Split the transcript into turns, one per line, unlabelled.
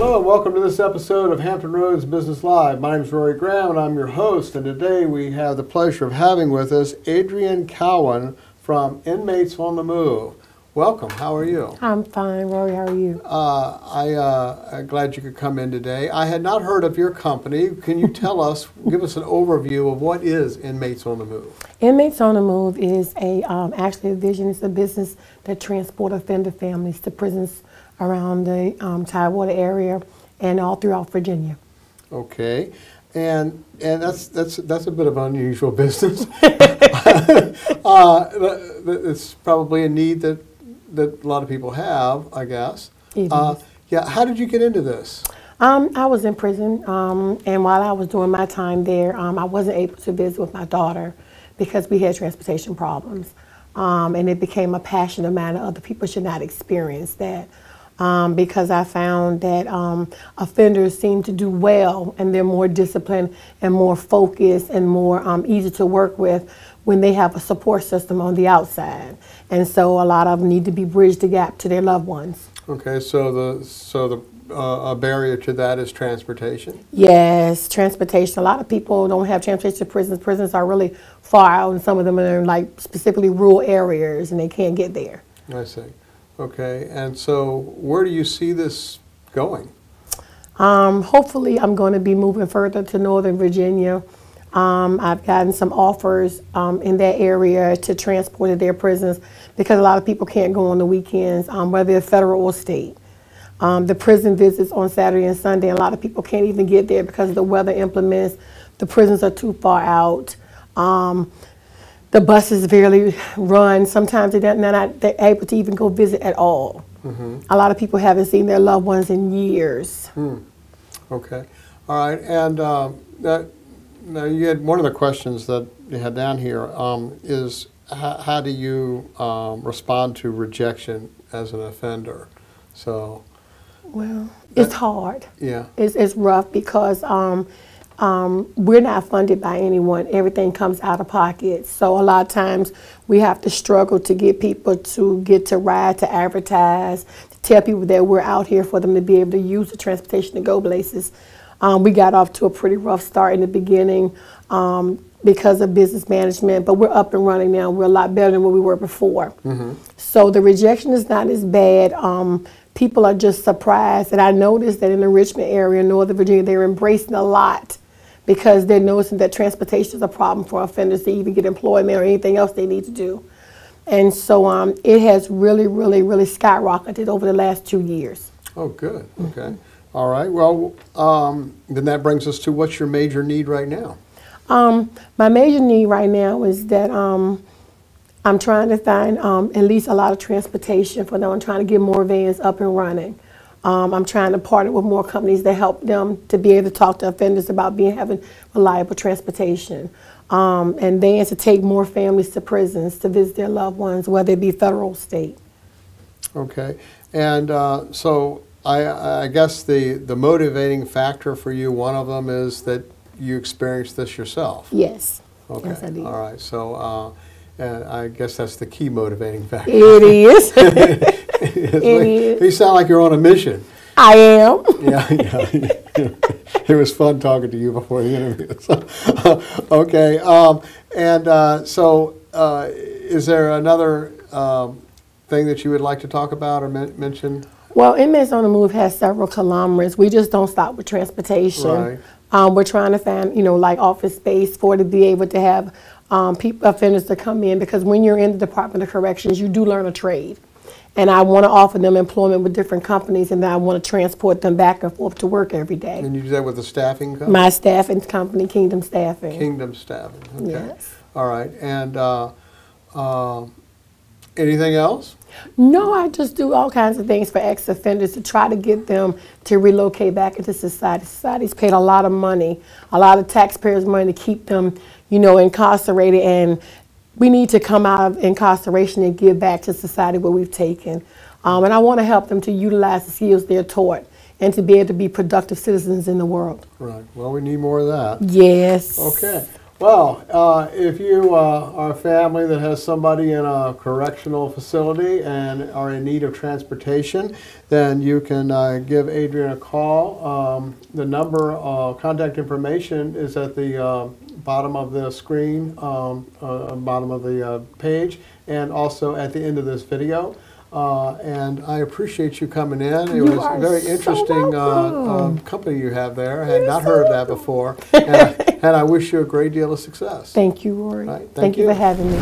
Hello and welcome to this episode of Hampton Roads Business Live. My name is Rory Graham and I'm your host, and today we have the pleasure of having with us Adraine Cowan from Inmates on the Move. Welcome, how are you?
I'm fine, Rory, how are you?
I'm glad you could come in today. I had not heard of your company. Can you tell us, give us an overview of what is Inmates on the Move?
Inmates on the Move is actually a vision. It's a business that transports offender families to prisons around the Tidewater area and all throughout Virginia.
Okay, and that's a bit of an unusual business. It's probably a need that a lot of people have, I guess. Yeah, how did you get into this?
I was in prison, and while I was doing my time there, I wasn't able to visit with my daughter because we had transportation problems. And it became a passion of mine that other people should not experience that. Because I found that offenders seem to do well and they're more disciplined and more focused and more easy to work with when they have a support system on the outside. And so a lot of them need to be bridged the gap to their loved ones.
Okay, so a barrier to that is transportation?
Yes, transportation. A lot of people don't have transportation to prisons. Prisons are really far out, and some of them are in like specifically rural areas and they can't get there. I
see. Okay, and so where do you see this going?
Hopefully I'm going to be moving further to Northern Virginia. I've gotten some offers in that area to transport to their prisons because a lot of people can't go on the weekends, whether it's federal or state. The prison visits on Saturday and Sunday, a lot of people can't even get there because of the weather implements. The prisons are too far out. The buses barely run. Sometimes they're not able to even go visit at all. Mm-hmm. A lot of people haven't seen their loved ones in years.
Okay. All right. And now you had one of the questions that you had down here is how do you respond to rejection as an offender? So,
well, it's hard.
Yeah.
It's rough because we're not funded by anyone. Everything comes out of pocket. So a lot of times we have to struggle to get people to get to ride, to advertise, to tell people that we're out here for them to be able to use the transportation to go places. We got off to a pretty rough start in the beginning because of business management, but we're up and running now. We're a lot better than what we were before. Mm-hmm. So the rejection is not as bad. People are just surprised. And I noticed that in the Richmond area, Northern Virginia, they're embracing a lot because they're noticing that transportation is a problem for offenders to even get employment or anything else they need to do. And so it has really, really, really skyrocketed over the last 2 years.
Oh, good. Okay. All right. Well, then that brings us to what's your major need right now?
My major need right now is that I'm trying to find at least a lot of transportation for them. I'm trying to get more vans up and running. I'm trying to partner with more companies that help them to be able to talk to offenders about having reliable transportation. And vans to take more families to prisons to visit their loved ones, whether it be federal or state.
Okay. And so I guess the motivating factor for you, one of them is that you experienced this yourself.
Yes.
Okay.
Yes, I did.
All right. So and I guess that's the key motivating factor.
It is.
It is. You sound like you're on a mission.
I am.
Yeah. It was fun talking to you before the interview. So, okay. So is there another thing that you would like to talk about or mention?
Well, Inmates on the Move has several conglomerates. We just don't stop with transportation.
Right.
We're trying to find, like office space to be able to have offenders to come in, because when you're in the Department of Corrections, you do learn a trade. And I want to offer them employment with different companies, and then I want to transport them back and forth to work every day.
And you do that with a staffing company?
My staffing company, Kingdom Staffing.
Kingdom Staffing, okay.
Yes.
All right, and anything else?
No, I just do all kinds of things for ex-offenders to try to get them to relocate back into society. Society's paid a lot of money, a lot of taxpayers' money to keep them, incarcerated, and we need to come out of incarceration and give back to society what we've taken. And I want to help them to utilize the skills they're taught and to be able to be productive citizens in the world.
Right. Well, we need more of that.
Yes.
Okay. Well, if you are a family that has somebody in a correctional facility and are in need of transportation, then you can give Adriane a call. The number, contact information is at the bottom of the screen, bottom of the page, and also at the end of this video. And I appreciate you coming in. It was a very interesting company you have there. I had not heard of that before. And I wish you a great deal of success.
Thank you, Rory.
Right,
thank you for having me.